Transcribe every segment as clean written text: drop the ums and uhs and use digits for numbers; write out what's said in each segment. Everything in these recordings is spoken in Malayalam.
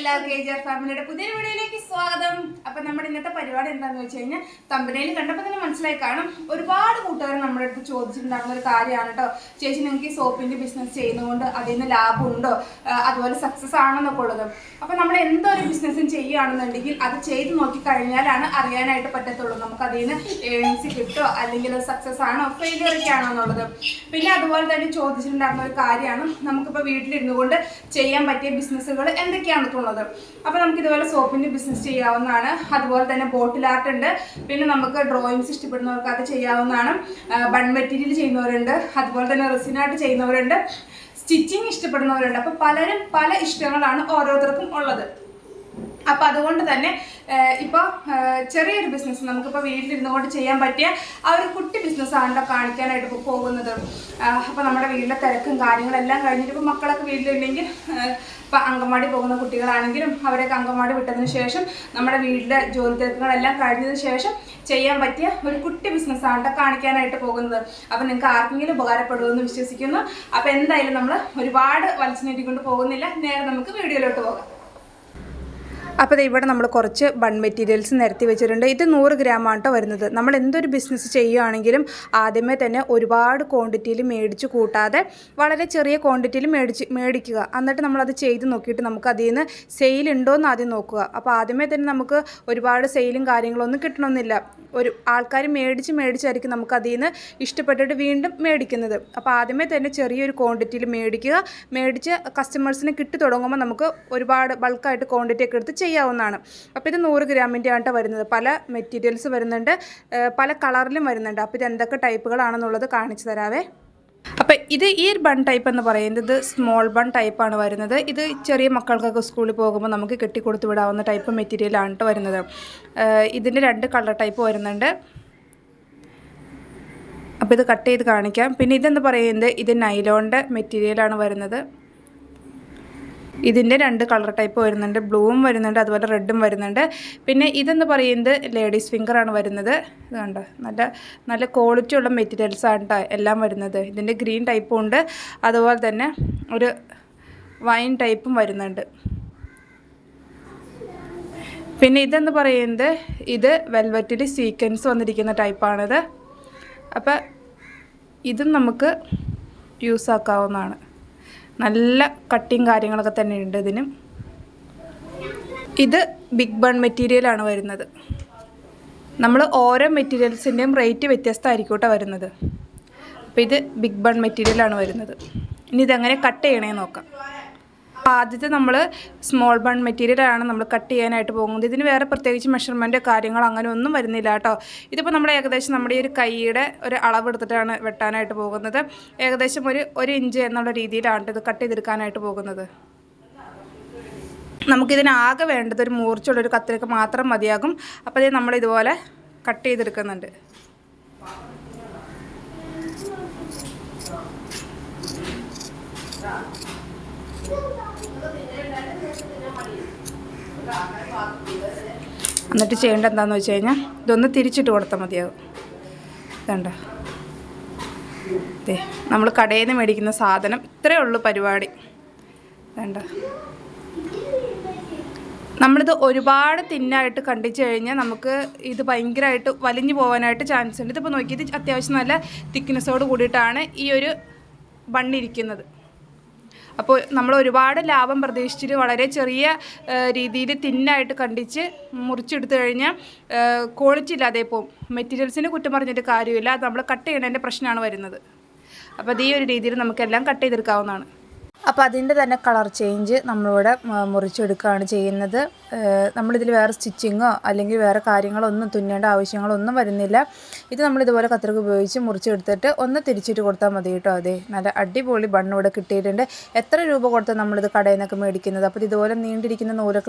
എല്ലാവർക്കും AJR ഫാമിലിയുടെ പുതിയ വീഡിയോയിലേക്ക് സ്വാഗതം. അപ്പോൾ നമ്മുടെ ഇന്നത്തെ പരിപാടി എന്താണെന്ന് വെച്ച് കഴിഞ്ഞാൽ തമ്പനയിൽ കണ്ടപ്പോൾ തന്നെ മനസ്സിലായി കാണും. ഒരുപാട് കൂട്ടുകാർ നമ്മുടെ അടുത്ത് ചോദിച്ചിട്ടുണ്ടാകുന്ന ഒരു കാര്യമാണ് കേട്ടോ. ചേച്ചി നിങ്ങൾക്ക് ഈ സോപ്പിൻ്റെ ബിസിനസ് ചെയ്യുന്നതുകൊണ്ട് അതിൽ നിന്ന് ലാഭമുണ്ടോ, അതുപോലെ സക്സസ് ആണെന്നൊക്കെ ഉള്ളത്. അപ്പോൾ നമ്മൾ എന്തൊരു ബിസിനസ്സും ചെയ്യുകയാണെന്നുണ്ടെങ്കിൽ അത് ചെയ്ത് നോക്കിക്കഴിഞ്ഞാലാണ് അറിയാനായിട്ട് പറ്റത്തുള്ളൂ നമുക്ക് അതിൽ നിന്ന് ഏണിങ്സ് കിട്ടുമോ അല്ലെങ്കിൽ അത് സക്സസ് ആണോ ഫെയിലിയറൊക്കെ ആണോ എന്നുള്ളത്. പിന്നെ അതുപോലെ തന്നെ ചോദിച്ചിട്ടുണ്ടാകുന്ന ഒരു കാര്യമാണ് നമുക്കിപ്പോൾ വീട്ടിലിരുന്നു കൊണ്ട് ചെയ്യാൻ പറ്റിയ ബിസിനസ്സുകൾ എന്തൊക്കെയാണെന്നുള്ളത്. അപ്പോൾ നമുക്ക് ഇതുപോലെ സോപ്പിൻ്റെ ബിസിനസ് ചെയ്യാവുന്നതാണ്. അതുപോലെ തന്നെ ബോട്ടിൽ ആർട്ട് ഉണ്ട്. പിന്നെ നമുക്ക് ഡ്രോയിങ്സ് ഇഷ്ടപ്പെടുന്നവർക്ക് അത് ചെയ്യാവുന്നതാണ്. ബൺ മെറ്റീരിയൽ ചെയ്യുന്നവരുണ്ട്, അതുപോലെ തന്നെ റെസിൻ ആർട്ട് ചെയ്യുന്നവരുണ്ട്, സ്റ്റിച്ചിങ് ഇഷ്ടപ്പെടുന്നവരുണ്ട്. അപ്പോൾ പലരും പല ഇഷ്ടങ്ങളാണ് ഓരോരുത്തർക്കും ഉള്ളത്. അപ്പോൾ അതുകൊണ്ട് തന്നെ ഇപ്പോൾ ചെറിയൊരു ബിസിനസ് നമുക്കിപ്പോൾ വീട്ടിലിരുന്നു കൊണ്ട് ചെയ്യാൻ പറ്റിയ ആ ഒരു കുട്ടി ബിസിനസ്സാണ് കാണിക്കാനായിട്ട് ഇപ്പോൾ പോകുന്നത്. അപ്പോൾ നമ്മുടെ വീട്ടിലെ തിരക്കും കാര്യങ്ങളെല്ലാം കഴിഞ്ഞിട്ട് ഇപ്പോൾ മക്കളൊക്കെ വീട്ടിലുണ്ടെങ്കിൽ ഇപ്പോൾ അങ്കൻവാടി പോകുന്ന കുട്ടികളാണെങ്കിലും അവരൊക്കെ അങ്കൻവാടി വിട്ടതിന് ശേഷം നമ്മുടെ വീട്ടിലെ ജോലി തിരക്കുകളെല്ലാം കഴിഞ്ഞതിന് ശേഷം ചെയ്യാൻ പറ്റിയ ഒരു കുട്ടി ബിസിനസ്സാണ് കാണിക്കാനായിട്ട് പോകുന്നത്. അപ്പോൾ നിങ്ങൾക്ക് ആർക്കെങ്കിലും ഉപകാരപ്പെടുമെന്ന് വിശ്വസിക്കുന്നു. അപ്പോൾ എന്തായാലും നമ്മൾ ഒരുപാട് വലിച്ചു നീട്ടിക്കൊണ്ട് പോകുന്നില്ല, നേരെ നമുക്ക് വീഡിയോയിലോട്ട് പോകാം. അപ്പോൾ ഇവിടെ നമ്മൾ കുറച്ച് ബൺ മെറ്റീരിയൽസ് നിരത്തി വെച്ചിട്ടുണ്ട്. ഇത് 100 ഗ്രാമാണ് കേട്ടോ വരുന്നത്. നമ്മൾ എന്തൊരു ബിസിനസ് ചെയ്യുകയാണെങ്കിലും ആദ്യമേ തന്നെ ഒരുപാട് ക്വാണ്ടിറ്റിയിൽ മേടിച്ച് കൂട്ടാതെ വളരെ ചെറിയ ക്വാണ്ടിറ്റിയിൽ മേടിക്കുക. എന്നിട്ട് നമ്മളത് ചെയ്ത് നോക്കിയിട്ട് നമുക്ക് അതിൽ നിന്ന് സെയിൽ ഉണ്ടോ എന്ന് ആദ്യം നോക്കുക. അപ്പോൾ ആദ്യമേ തന്നെ നമുക്ക് ഒരുപാട് സെയിലും കാര്യങ്ങളൊന്നും കിട്ടണമെന്നില്ല. ഒരു ആൾക്കാർ മേടിച്ചായിരിക്കും നമുക്ക് അതിൽ നിന്ന് ഇഷ്ടപ്പെട്ടിട്ട് വീണ്ടും മേടിക്കുന്നത്. അപ്പോൾ ആദ്യമേ തന്നെ ചെറിയൊരു ക്വാണ്ടിറ്റിയിൽ മേടിച്ച് കസ്റ്റമേഴ്സിന് കിട്ടി തുടങ്ങുമ്പോൾ നമുക്ക് ഒരുപാട് ബൾക്കായിട്ട് ക്വാണ്ടിറ്റി ഒക്കെ എടുത്ത് ചെയ്യാവുന്നതാണ്. അപ്പോൾ ഇത് 100 ഗ്രാമിൻ്റെ ആണ് വരുന്നത്. പല മെറ്റീരിയൽസ് വരുന്നുണ്ട്, പല കളറിലും വരുന്നുണ്ട്. അപ്പോൾ ഇത് എന്തൊക്കെ ടൈപ്പുകളാണെന്നുള്ളത് കാണിച്ചു തരാവേ. അപ്പോൾ ഈ ബൺ ടൈപ്പ് എന്ന് പറയുന്നത് സ്മോൾ ബൺ ടൈപ്പാണ് വരുന്നത്. ഇത് ചെറിയ മക്കൾക്കൊക്കെ സ്കൂളിൽ പോകുമ്പോൾ നമുക്ക് കെട്ടിക്കൊടുത്ത് വിടാവുന്ന ടൈപ്പ് മെറ്റീരിയലാണ് കേട്ടോ വരുന്നത്. ഇതിൻ്റെ 2 കളർ ടൈപ്പ് വരുന്നുണ്ട്. അപ്പോൾ ഇത് കട്ട് ചെയ്ത് കാണിക്കാം. പിന്നെ ഇതെന്ന് പറയുന്നത് ഇത് നൈലോണിൻ്റെ മെറ്റീരിയലാണ് വരുന്നത്. ഇതിൻ്റെ 2 കളർ ടൈപ്പ് വരുന്നുണ്ട്, ബ്ലൂവും വരുന്നുണ്ട്, അതുപോലെ റെഡും വരുന്നുണ്ട്. പിന്നെ ഇതെന്ന് പറയുന്നത് ലേഡീസ് ഫിംഗറാണ് വരുന്നത്. ഇത് കണ്ടോ, നല്ല ക്വാളിറ്റി ഉള്ള മെറ്റീരിയൽസാണ് കേട്ടോ എല്ലാം വരുന്നത്. ഇതിൻ്റെ ഗ്രീൻ ടൈപ്പും ഉണ്ട്, അതുപോലെ തന്നെ ഒരു വൈൻ ടൈപ്പും വരുന്നുണ്ട്. പിന്നെ ഇതെന്ന് പറയുന്നത് ഇത് വെൽവെറ്റിൽ സീക്വൻസ് വന്നിരിക്കുന്ന ടൈപ്പാണിത്. അപ്പോൾ ഇതും നമുക്ക് യൂസ് ആക്കാവുന്നതാണ്. നല്ല കട്ടിങ് കാര്യങ്ങളൊക്കെ തന്നെ ഉണ്ട് ഇതിനും. ഇത് ബിഗ് ബൺ മെറ്റീരിയലാണ് വരുന്നത്. നമ്മൾ ഓരോ മെറ്റീരിയൽസിൻ്റെയും റേറ്റ് വ്യത്യസ്തമായിരിക്കും കേട്ടോ വരുന്നത്. അപ്പോൾ ഇത് ബിഗ് ബൺ മെറ്റീരിയലാണ് വരുന്നത്. ഇനി ഇതെങ്ങനെ കട്ട് ചെയ്യണമെന്ന് നോക്കാം. ആദ്യത്തെ നമ്മൾ സ്മോൾ ബൺ മെറ്റീരിയലാണ് നമ്മൾ കട്ട് ചെയ്യാനായിട്ട് പോകുന്നത്. ഇതിന് വേറെ പ്രത്യേകിച്ച് മെഷർമെൻറ്റ് കാര്യങ്ങൾ അങ്ങനെ ഒന്നും വരുന്നില്ല കേട്ടോ. ഇതിപ്പോൾ നമ്മൾ ഏകദേശം നമ്മുടെ ഈ ഒരു കൈയുടെ ഒരു അളവെടുത്തിട്ടാണ് വെട്ടാനായിട്ട് പോകുന്നത്. ഏകദേശം ഒരു ഇഞ്ച് എന്നുള്ള രീതിയിലാണ് ഇത് കട്ട് ചെയ്തെടുക്കാനായിട്ട് പോകുന്നത്. നമുക്കിതിനാകെ വേണ്ടത് ഒരു മൂർച്ചയുള്ളൊരു കത്രിക മാത്രം മതിയാകും. അപ്പോൾ ഇത് നമ്മളിതുപോലെ കട്ട് ചെയ്തെടുക്കുന്നുണ്ട്. എന്നിട്ട് ചെയ്യേണ്ടത് എന്താണെന്ന് വെച്ച് കഴിഞ്ഞാൽ ഇതൊന്ന് തിരിച്ചിട്ട് കൊടുത്താൽ മതിയാകും. ഇതുണ്ട്, നമ്മൾ കടയിൽ നിന്ന് മേടിക്കുന്ന സാധനം ഇത്രയേ ഉള്ളൂ പരിപാടി. വേണ്ട, നമ്മളിത് ഒരുപാട് തിന്നായിട്ട് കണ്ടിച്ച് കഴിഞ്ഞാൽ നമുക്ക് ഇത് ഭയങ്കരമായിട്ട് വലിഞ്ഞു പോകാനായിട്ട് ചാൻസ് ഉണ്ട്. ഇതിപ്പോൾ നോക്കി, ഇത് അത്യാവശ്യം നല്ല തിക്നെസ്സോട് കൂടിയിട്ടാണ് ഈ ഒരു ബണ്ണിരിക്കുന്നത്. അപ്പോൾ നമ്മൾ ഒരുപാട് ലാഭം പ്രതീക്ഷിച്ചിട്ട് വളരെ ചെറിയ രീതിയിൽ തിന്നായിട്ട് കണ്ടിച്ച് മുറിച്ചെടുത്തു കഴിഞ്ഞാൽ ക്വാളിറ്റി ഇല്ലാതെ പോകും. മെറ്റീരിയൽസിന് കുറ്റം പറഞ്ഞിട്ട് കാര്യമില്ല, അത് നമ്മൾ കട്ട് ചെയ്യണതിൻ്റെ പ്രശ്നമാണ് വരുന്നത്. അപ്പോൾ അത് ഈ ഒരു രീതിയിൽ നമുക്കെല്ലാം കട്ട് ചെയ്തെടുക്കാവുന്നതാണ്. അപ്പോൾ അതിൻ്റെ തന്നെ കളർ ചേഞ്ച് നമ്മളിവിടെ മുറിച്ചെടുക്കുകയാണ് ചെയ്യുന്നത്. നമ്മളിതിൽ വേറെ സ്റ്റിച്ചിങ്ങോ അല്ലെങ്കിൽ വേറെ കാര്യങ്ങളോ ഒന്നും തുന്നേണ്ട ആവശ്യങ്ങളൊന്നും വരുന്നില്ല. ഇത് നമ്മളിതുപോലെ കത്രിക ഉപയോഗിച്ച് മുറിച്ചെടുത്തിട്ട് ഒന്ന് തിരിച്ചിട്ട് കൊടുത്താൽ മതി കേട്ടോ. അതെ, നല്ല അടിപൊളി ബണ്ണിവിടെ കിട്ടിയിട്ടുണ്ട്. എത്ര രൂപ കൊടുത്താൽ നമ്മളിത് കടയിൽ നിന്നൊക്കെ മേടിക്കുന്നത്. അപ്പോൾ ഇതുപോലെ നീണ്ടിരിക്കുന്ന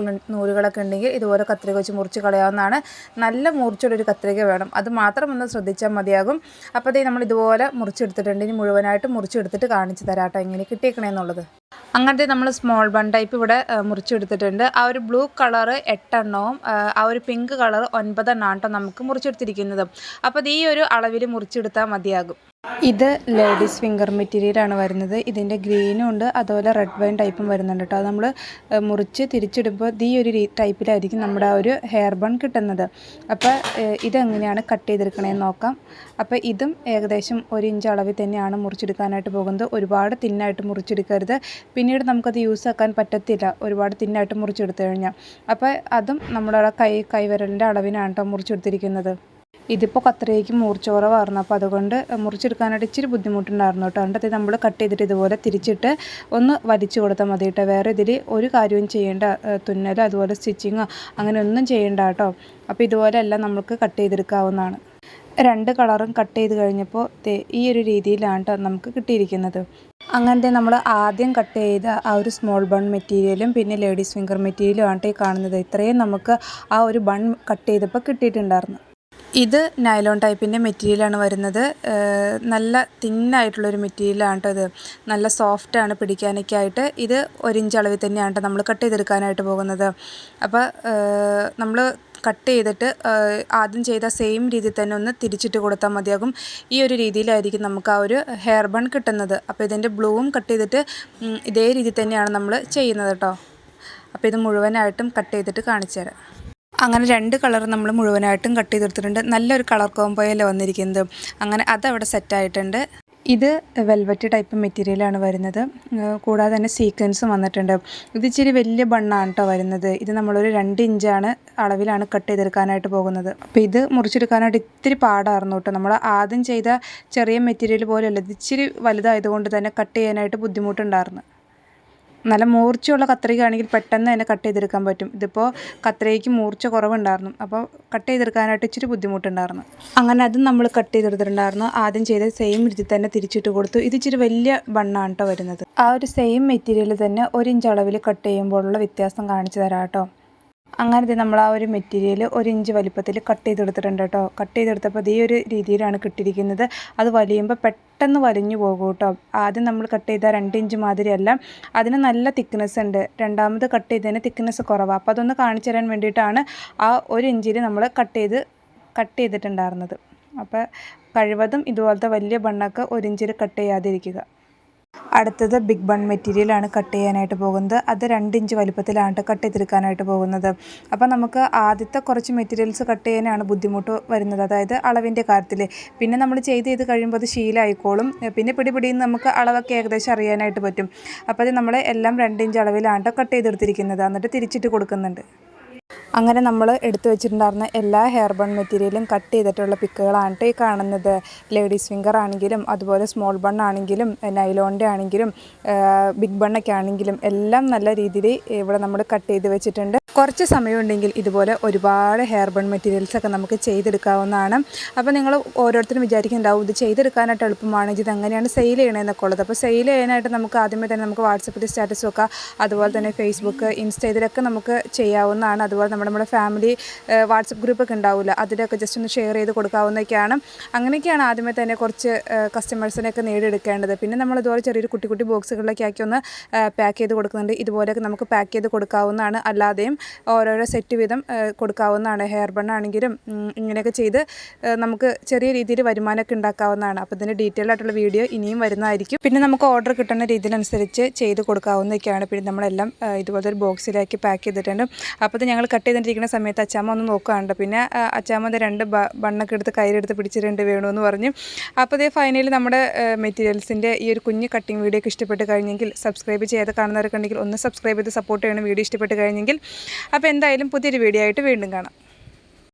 നൂലുകളൊക്കെ ഉണ്ടെങ്കിൽ ഇതുപോലെ കത്രിക വെച്ച് മുറിച്ച് കളയാവുന്നതാണ്. നല്ല മൂർച്ചയുള്ളൊരു കത്രിക വേണം, അത് മാത്രം ഒന്ന് ശ്രദ്ധിച്ചാൽ മതിയാകും. അപ്പോൾ അതേ നമ്മളിതുപോലെ മുറിച്ചെടുത്തിട്ടുണ്ട്. ഇനി മുഴുവനായിട്ട് മുറിച്ചെടുത്തിട്ട് കാണിച്ച് തരാം കേട്ടോ എങ്ങനെ കിട്ടിയേക്കണേന്നുള്ളത്. അങ്ങനത്തെ നമ്മൾ സ്മോൾ ബൺ ടൈപ്പ് ഇവിടെ മുറിച്ചെടുത്തിട്ടുണ്ട്. ആ ഒരു ബ്ലൂ കളർ 8 എണ്ണവും ആ ഒരു പിങ്ക് കളർ 9 എണ്ണമാണ് കേട്ടോ നമുക്ക് മുറിച്ചെടുത്തിരിക്കുന്നത്. അപ്പോൾ ഇത് ഈ ഒരു അളവിൽ മുറിച്ചെടുത്താൽ മതിയാകും. ഇത് ലേഡീസ് ഫിംഗർ മെറ്റീരിയലാണ് വരുന്നത്. ഇതിൻ്റെ ഗ്രീനും ഉണ്ട്, അതുപോലെ റെഡ് വൈൻ ടൈപ്പും വരുന്നുണ്ട് കേട്ടോ. അത് നമ്മൾ മുറിച്ച് തിരിച്ചിടുമ്പോൾ ഈ ഒരു ടൈപ്പിലായിരിക്കും നമ്മുടെ ആ ഒരു ഹെയർ ബൺ കിട്ടുന്നത്. അപ്പോൾ ഇതെങ്ങനെയാണ് കട്ട് ചെയ്തെടുക്കണേന്ന് നോക്കാം. അപ്പോൾ ഇതും ഏകദേശം 1 ഇഞ്ച് അളവിൽ തന്നെയാണ് മുറിച്ചെടുക്കാനായിട്ട് പോകുന്നത്. ഒരുപാട് തിന്നായിട്ട് മുറിച്ചെടുക്കരുത്, പിന്നീട് നമുക്കത് യൂസ് ആക്കാൻ പറ്റത്തില്ല ഒരുപാട് തിന്നായിട്ട് മുറിച്ചെടുത്തു കഴിഞ്ഞാൽ. അപ്പോൾ അതും നമ്മുടെ കൈവിരലിൻ്റെ അളവിനാണ് കേട്ടോ മുറിച്ചെടുത്തിരിക്കുന്നത്. ഇതിപ്പോൾ കത്രികയ്ക്ക് മൂർച്ച കുറവായിരുന്നു, അപ്പോൾ അതുകൊണ്ട് മുറിച്ചെടുക്കാനായിട്ട് ഇച്ചിരി ബുദ്ധിമുട്ടുണ്ടായിരുന്നു കേട്ടോ. എന്നിട്ട് നമ്മൾ കട്ട് ചെയ്തിട്ട് ഇതുപോലെ തിരിച്ചിട്ട് ഒന്ന് വലിച്ചു കൊടുത്താൽ മതി കേട്ടോ. വേറെ ഇതിൽ ഒരു കാര്യവും ചെയ്യേണ്ട, തുന്നലോ അതുപോലെ സ്റ്റിച്ചിങ്ങോ അങ്ങനെ ഒന്നും ചെയ്യേണ്ട കേട്ടോ. അപ്പോൾ ഇതുപോലെ എല്ലാം നമുക്ക് കട്ട് ചെയ്തെടുക്കാവുന്നതാണ്. 2 കളറും കട്ട് ചെയ്ത് കഴിഞ്ഞപ്പോൾ ഈ ഒരു രീതിയിലാണ് കേട്ടോ നമുക്ക് കിട്ടിയിരിക്കുന്നത്. അങ്ങനത്തെ നമ്മൾ ആദ്യം കട്ട് ചെയ്ത ആ ഒരു സ്മോൾ ബൺ മെറ്റീരിയലും പിന്നെ ലേഡീസ് ഫിംഗർ മെറ്റീരിയലും ആണ് ഈ കാണുന്നത്. ഇത്രയും നമുക്ക് ആ ഒരു ബൺ കട്ട് ചെയ്തപ്പോൾ കിട്ടിയിട്ടുണ്ടായിരുന്നു. ഇത് നൈലോൺ ടൈപ്പിൻ്റെ മെറ്റീരിയലാണ് വരുന്നത്. നല്ല തിന്നായിട്ടുള്ളൊരു മെറ്റീരിയലാണ് കേട്ടോ. ഇത് നല്ല സോഫ്റ്റാണ് പിടിക്കാനൊക്കെ ആയിട്ട്. ഇത് 1 ഇഞ്ച് അളവിൽ തന്നെയാണ് കേട്ടോ നമ്മൾ കട്ട് ചെയ്തെടുക്കാനായിട്ട് പോകുന്നത്. അപ്പോൾ നമ്മൾ കട്ട് ചെയ്തിട്ട് ആദ്യം ചെയ്ത സെയിം രീതിയിൽ തന്നെ ഒന്ന് തിരിച്ചിട്ട് കൊടുത്താൽ മതിയാകും. ഈ ഒരു രീതിയിലായിരിക്കും നമുക്ക് ആ ഒരു ഹെയർ ബൺ കിട്ടുന്നത്. അപ്പോൾ ഇതിൻ്റെ ബ്ലൂവും കട്ട് ചെയ്തിട്ട് ഇതേ രീതിയിൽ തന്നെയാണ് നമ്മൾ ചെയ്യുന്നത് കേട്ടോ. അപ്പോൾ ഇത് മുഴുവനായിട്ടും കട്ട് ചെയ്തിട്ട് കാണിച്ചു തരാം. അങ്ങനെ 2 കളർ നമ്മൾ മുഴുവനായിട്ടും കട്ട് ചെയ്തെടുത്തിട്ടുണ്ട്. നല്ലൊരു കളർ കോമ്പോയല്ലേ വന്നിരിക്കുന്നത്. അങ്ങനെ അതവിടെ സെറ്റായിട്ടുണ്ട്. ഇത് വെൽവെറ്റ് ടൈപ്പ് മെറ്റീരിയലാണ് വരുന്നത്. കൂടാതെ തന്നെ സീക്വൻസും വന്നിട്ടുണ്ട്. ഇത് ഇച്ചിരി വലിയ ബണ്ണാണ് കേട്ടോ വരുന്നത്. ഇത് നമ്മളൊരു 2 ഇഞ്ചാണ് അളവിലാണ് കട്ട് ചെയ്തെടുക്കാനായിട്ട് പോകുന്നത്. അപ്പോൾ ഇത് മുറിച്ചെടുക്കാനായിട്ട് ഇത്തിരി പാടായിരുന്നു കേട്ടോ. നമ്മൾ ആദ്യം ചെയ്ത ചെറിയ മെറ്റീരിയൽ പോലെയല്ല, ഇത് ഇച്ചിരി വലുതായതുകൊണ്ട് തന്നെ കട്ട് ചെയ്യാനായിട്ട് ബുദ്ധിമുട്ടുണ്ടായിരുന്നു. നല്ല മൂർച്ചയുള്ള കത്രികയാണെങ്കിൽ പെട്ടെന്ന് തന്നെ കട്ട് ചെയ്തെടുക്കാൻ പറ്റും. ഇതിപ്പോൾ കത്രികയ്ക്ക് മൂർച്ച കുറവുണ്ടായിരുന്നു, അപ്പോൾ കട്ട് ചെയ്തെടുക്കാനായിട്ട് ഇച്ചിരി ബുദ്ധിമുട്ടുണ്ടായിരുന്നു. അങ്ങനെ അതും നമ്മൾ കട്ട് ചെയ്തെടുത്തിട്ടുണ്ടായിരുന്നു. ആദ്യം ചെയ്ത സെയിം രീതിയിൽ തന്നെ തിരിച്ചിട്ട് കൊടുത്തു. ഇത് ഇച്ചിരി വലിയ ബണ്ണാണ് കേട്ടോ വരുന്നത്. ആ ഒരു സെയിം മെറ്റീരിയൽ തന്നെ 1 ഇഞ്ച് അളവിൽ കട്ട് ചെയ്യുമ്പോഴുള്ള വ്യത്യാസം കാണിച്ചു തരാം കേട്ടോ. അങ്ങനെ നമ്മൾ ആ ഒരു മെറ്റീരിയൽ 1 ഇഞ്ച് വലിപ്പത്തിൽ കട്ട് ചെയ്തെടുത്തിട്ടുണ്ട് കേട്ടോ. കട്ട് ചെയ്തെടുത്തപ്പോൾ ഈ ഒരു രീതിയിലാണ് കിട്ടിയിരിക്കുന്നത്. അത് വലിയുമ്പോൾ പെട്ടെന്ന് വലിഞ്ഞു പോകും കേട്ടോ. ആദ്യം നമ്മൾ കട്ട് ചെയ്ത 2 ഇഞ്ച് മാതിരിയല്ല, അതിന് നല്ല തിക്നെസ് ഉണ്ട്. രണ്ടാമത് കട്ട് ചെയ്തതിന് തിക്നെസ് കുറവാണ്. അപ്പോൾ അതൊന്ന് കാണിച്ചു തരാൻ വേണ്ടിയിട്ടാണ് ആ 1 ഇഞ്ചിൽ നമ്മൾ കട്ട് ചെയ്തിട്ടുണ്ടായിരുന്നത്. അപ്പോൾ കഴിവതും ഇതുപോലത്തെ വലിയ ബണ്ണൊക്കെ 1 ഇഞ്ചിൽ കട്ട് ചെയ്യാതിരിക്കുക. അടുത്തത് ബിഗ് ബൺ മെറ്റീരിയലാണ് കട്ട് ചെയ്യാനായിട്ട് പോകുന്നത്. അത് 2 ഇഞ്ച് വലിപ്പത്തിലാണ് കട്ട് ചെയ്തെടുക്കാനായിട്ട് പോകുന്നത്. അപ്പോൾ നമുക്ക് ആദ്യത്തെ കുറച്ച് മെറ്റീരിയൽസ് കട്ട് ചെയ്യാനാണ് ബുദ്ധിമുട്ട് വരുന്നത്, അതായത് അളവിൻ്റെ കാര്യത്തിൽ. പിന്നെ നമ്മൾ ചെയ്ത് കഴിയുമ്പോൾ അത് ശീലമായിക്കോളും. പിന്നെ പിടിപിടിയിൽ നമുക്ക് അളവൊക്കെ ഏകദേശം അറിയാനായിട്ട് പറ്റും. അപ്പോൾ അത് നമ്മൾ എല്ലാം 2 ഇഞ്ച് അളവിലാണ് കട്ട് ചെയ്തെടുത്തിരിക്കുന്നത്. എന്നിട്ട് തിരിച്ചിട്ട് കൊടുക്കുന്നുണ്ട്. അങ്ങനെ നമ്മൾ എടുത്തു വെച്ചിട്ടുണ്ടായിരുന്ന എല്ലാ ഹെയർ ബൺ മെറ്റീരിയലും കട്ട് ചെയ്തിട്ടുള്ള പിക്കുകളാണ് ഈ കാണുന്നത്. ലേഡീസ് ഫിംഗർ ആണെങ്കിലും അതുപോലെ സ്മോൾ ബൺ ആണെങ്കിലും നൈലോണിൻ്റെ ആണെങ്കിലും ബിഗ് ബണ്ണൊക്കെ ആണെങ്കിലും എല്ലാം നല്ല രീതിയിൽ ഇവിടെ നമ്മൾ കട്ട് ചെയ്ത് വെച്ചിട്ടുണ്ട്. കുറച്ച് സമയമുണ്ടെങ്കിൽ ഇതുപോലെ ഒരുപാട് ഹെയർ ബൺ മെറ്റീരിയൽസൊക്കെ നമുക്ക് ചെയ്തെടുക്കാവുന്നതാണ്. അപ്പോൾ നിങ്ങൾ ഓരോരുത്തരും വിചാരിക്കുന്നുണ്ടാവും ഇത് ചെയ്തെടുക്കാനായിട്ട് എളുപ്പമാണ്, ഇത് എങ്ങനെയാണ് സെയിൽ ചെയ്യണമെന്നൊക്കെ ഉള്ളത്. അപ്പോൾ സെയിൽ ചെയ്യാനായിട്ട് നമുക്ക് ആദ്യമേ തന്നെ നമുക്ക് വാട്സപ്പിൽ സ്റ്റാറ്റസ് വെക്കാം, അതുപോലെ തന്നെ ഫേസ്ബുക്ക്, ഇൻസ്റ്റ ഇതിലൊക്കെ നമുക്ക് ചെയ്യാവുന്നതാണ്. അതുപോലെ നമ്മുടെ ഫാമിലി വാട്സപ്പ് ഗ്രൂപ്പൊക്കെ ഉണ്ടാവില്ല, അതിലൊക്കെ ജസ്റ്റ് ഒന്ന് ഷെയർ ചെയ്ത് കൊടുക്കാവുന്നതൊക്കെയാണ്. അങ്ങനെയൊക്കെയാണ് ആദ്യമേ തന്നെ കുറച്ച് കസ്റ്റമേഴ്സിനെയൊക്കെ നേടിയെടുക്കേണ്ടത്. പിന്നെ നമ്മൾ ഇതുപോലെ ചെറിയൊരു കുട്ടി ബോക്സുകളിലൊക്കെ ആക്കി ഒന്ന് പാക്ക് ചെയ്ത് കൊടുക്കുന്നുണ്ട്. ഇതുപോലെയൊക്കെ നമുക്ക് പാക്ക് ചെയ്ത് കൊടുക്കാവുന്നതാണ്. അല്ലാതെയും ഓരോരോ സെറ്റ് വീതം കൊടുക്കാവുന്നതാണ്. ഹെയർ ബൺ ആണെങ്കിലും ഇങ്ങനെയൊക്കെ ചെയ്ത് നമുക്ക് ചെറിയ രീതിയിൽ വരുമാനമൊക്കെ ഉണ്ടാക്കാവുന്നതാണ്. അപ്പോൾ ഇതിൻ്റെ ഡീറ്റെയിൽ ആയിട്ടുള്ള വീഡിയോ ഇനിയും വരുന്നതായിരിക്കും. പിന്നെ നമുക്ക് ഓർഡർ കിട്ടുന്ന രീതിയിലനുസരിച്ച് ചെയ്ത് കൊടുക്കാവുന്നതൊക്കെയാണ്. പിന്നെ നമ്മളെല്ലാം ഇതുപോലത്തെ ഒരു ബോക്സിലാക്കി പാക്ക് ചെയ്തിട്ടുണ്ട്. അപ്പോൾ ഇത് ഞങ്ങൾ കട്ട് ചെയ്തിട്ടിരിക്കുന്ന സമയത്ത് അച്ചാമ്മ ഒന്ന് നോക്കാറുണ്ട്. പിന്നെ അച്ചാമ്മ 2 ബണ്ണൊക്കെ എടുത്ത് കയ്യിലെടുത്ത് പിടിച്ചിട്ടുണ്ട് വേണമെന്ന് പറഞ്ഞു. അപ്പോൾ ഇതേ ഫൈനലി നമ്മുടെ മെറ്റീരിയൽസിൻ്റെ ഈ ഒരു കുഞ്ഞ് കട്ടിങ് വീഡിയോ ഒക്കെ ഇഷ്ടപ്പെട്ട് കഴിഞ്ഞെങ്കിൽ, സബ്സ്ക്രൈബ് ചെയ്യാതെ കാണുന്നവരൊക്കെ ഉണ്ടെങ്കിൽ ഒന്ന് സബ്സ്ക്രൈബ് ചെയ്ത് സപ്പോർട്ട് ചെയ്യണം വീഡിയോ ഇഷ്ടപ്പെട്ട് കഴിഞ്ഞെങ്കിൽ. അപ്പോൾ എന്തായാലും പുതിയൊരു വീഡിയോ ആയിട്ട് വീണ്ടും കാണാം.